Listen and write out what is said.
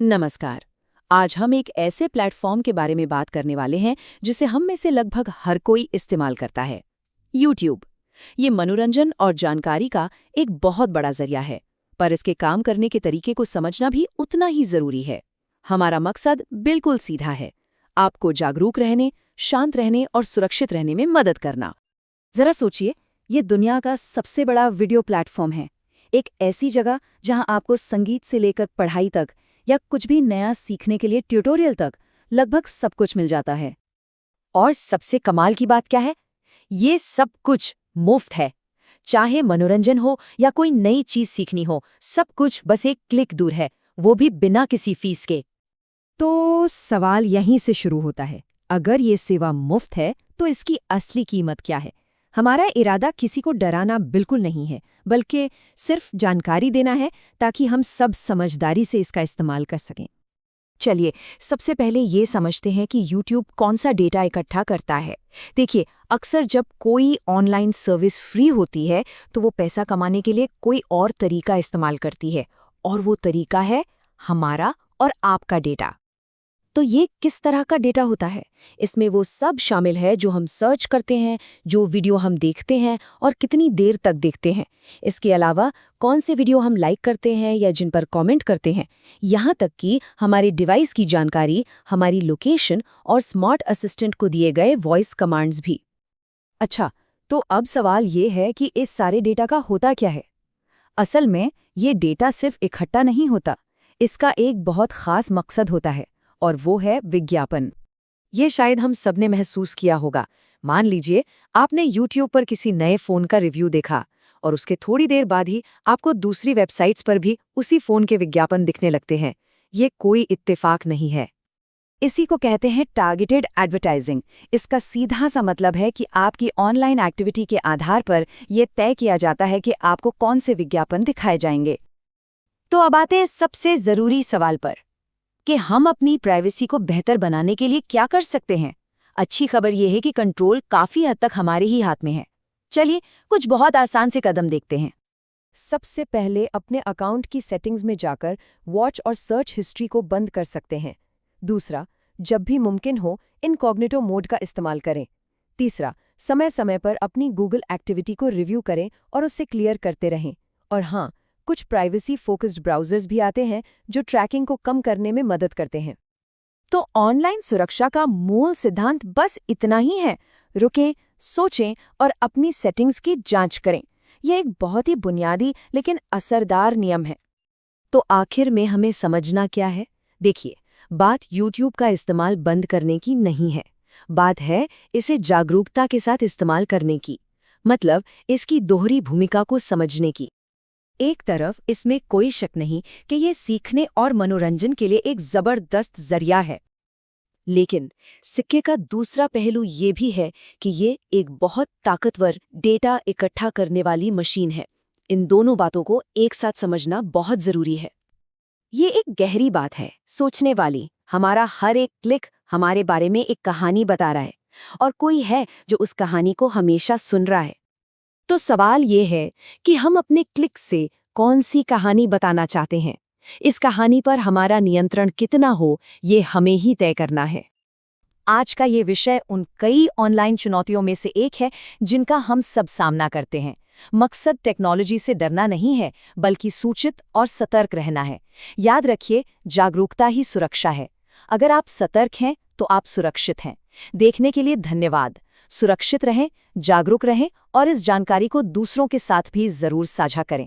नमस्कार। आज हम एक ऐसे प्लेटफॉर्म के बारे में बात करने वाले हैं जिसे हम में से लगभग हर कोई इस्तेमाल करता है, यूट्यूब। ये मनोरंजन और जानकारी का एक बहुत बड़ा जरिया है, पर इसके काम करने के तरीके को समझना भी उतना ही जरूरी है। हमारा मकसद बिल्कुल सीधा है, आपको जागरूक रहने, शांत रहने और सुरक्षित रहने में मदद करना। जरा सोचिए, ये दुनिया का सबसे बड़ा वीडियो प्लेटफॉर्म है। एक ऐसी जगह जहां आपको संगीत से लेकर पढ़ाई तक या कुछ भी नया सीखने के लिए ट्यूटोरियल तक लगभग सब कुछ मिल जाता है। और सबसे कमाल की बात क्या है? ये सब कुछ मुफ्त है। चाहे मनोरंजन हो या कोई नई चीज सीखनी हो, सब कुछ बस एक क्लिक दूर है, वो भी बिना किसी फीस के। तो सवाल यहीं से शुरू होता है, अगर ये सेवा मुफ्त है तो इसकी असली कीमत क्या है? हमारा इरादा किसी को डराना बिल्कुल नहीं है, बल्कि सिर्फ जानकारी देना है ताकि हम सब समझदारी से इसका इस्तेमाल कर सकें। चलिए, सबसे पहले ये समझते हैं कि YouTube कौन सा डेटा इकट्ठा करता है। देखिए, अक्सर जब कोई ऑनलाइन सर्विस फ्री होती है तो वो पैसा कमाने के लिए कोई और तरीका इस्तेमाल करती है, और वो तरीका है हमारा और आपका डेटा। तो ये किस तरह का डेटा होता है? इसमें वो सब शामिल है जो हम सर्च करते हैं, जो वीडियो हम देखते हैं और कितनी देर तक देखते हैं। इसके अलावा कौन से वीडियो हम लाइक करते हैं या जिन पर कमेंट करते हैं, यहाँ तक कि हमारे डिवाइस की जानकारी, हमारी लोकेशन और स्मार्ट असिस्टेंट को दिए गए वॉइस कमांड्स भी। अच्छा, तो अब सवाल ये है कि इस सारे डेटा का होता क्या है? असल में ये डेटा सिर्फ इकट्ठा नहीं होता, इसका एक बहुत खास मकसद होता है, और वो है विज्ञापन। ये शायद हम सबने महसूस किया होगा। मान लीजिए, आपने YouTube पर किसी नए फ़ोन का रिव्यू देखा और उसके थोड़ी देर बाद ही आपको दूसरी वेबसाइट्स पर भी उसी फ़ोन के विज्ञापन दिखने लगते हैं। ये कोई इत्तेफाक नहीं है। इसी को कहते हैं टारगेटेड एडवर्टाइजिंग। इसका सीधा सा मतलब है कि आपकी ऑनलाइन एक्टिविटी के आधार पर यह तय किया जाता है कि आपको कौन से विज्ञापन दिखाए जाएंगे। तो अब आते हैं सबसे ज़रूरी सवाल पर कि हम अपनी प्राइवेसी को बेहतर बनाने के लिए क्या कर सकते हैं। अच्छी खबर यह है कि कंट्रोल काफ़ी हद तक हमारे ही हाथ में है। चलिए, कुछ बहुत आसान से कदम देखते हैं। सबसे पहले अपने अकाउंट की सेटिंग्स में जाकर वॉच और सर्च हिस्ट्री को बंद कर सकते हैं। दूसरा, जब भी मुमकिन हो इनकॉग्निटो मोड का इस्तेमाल करें। तीसरा, समय समय पर अपनी गूगल एक्टिविटी को रिव्यू करें और उसे क्लियर करते रहें। और हाँ, कुछ प्राइवेसी फोकस्ड ब्राउज़र्स भी आते हैं जो ट्रैकिंग को कम करने में मदद करते हैं। तो ऑनलाइन सुरक्षा का मूल सिद्धांत बस इतना ही है। रुकें, सोचें और अपनी सेटिंग्स की जांच करें। यह एक बहुत ही बुनियादी लेकिन असरदार नियम है। तो आखिर में हमें समझना क्या है? देखिए, बात YouTube का इस्तेमाल बंद करने की नहीं है। बात है इसे जागरूकता के साथ इस्तेमाल करने की, मतलब इसकी दोहरी भूमिका को समझने की। एक तरफ इसमें कोई शक नहीं कि ये सीखने और मनोरंजन के लिए एक जबरदस्त जरिया है, लेकिन सिक्के का दूसरा पहलू ये भी है कि ये एक बहुत ताकतवर डेटा इकट्ठा करने वाली मशीन है। इन दोनों बातों को एक साथ समझना बहुत जरूरी है। ये एक गहरी बात है, सोचने वाली। हमारा हर एक क्लिक हमारे बारे में एक कहानी बता रहा है, और कोई है जो उस कहानी को हमेशा सुन रहा है। तो सवाल ये है कि हम अपने क्लिक से कौन सी कहानी बताना चाहते हैं। इस कहानी पर हमारा नियंत्रण कितना हो, ये हमें ही तय करना है। आज का ये विषय उन कई ऑनलाइन चुनौतियों में से एक है जिनका हम सब सामना करते हैं। मकसद टेक्नोलॉजी से डरना नहीं है, बल्कि सूचित और सतर्क रहना है। याद रखिए, जागरूकता ही सुरक्षा है। अगर आप सतर्क हैं तो आप सुरक्षित हैं। देखने के लिए धन्यवाद। सुरक्षित रहें, जागरूक रहें और इस जानकारी को दूसरों के साथ भी जरूर साझा करें।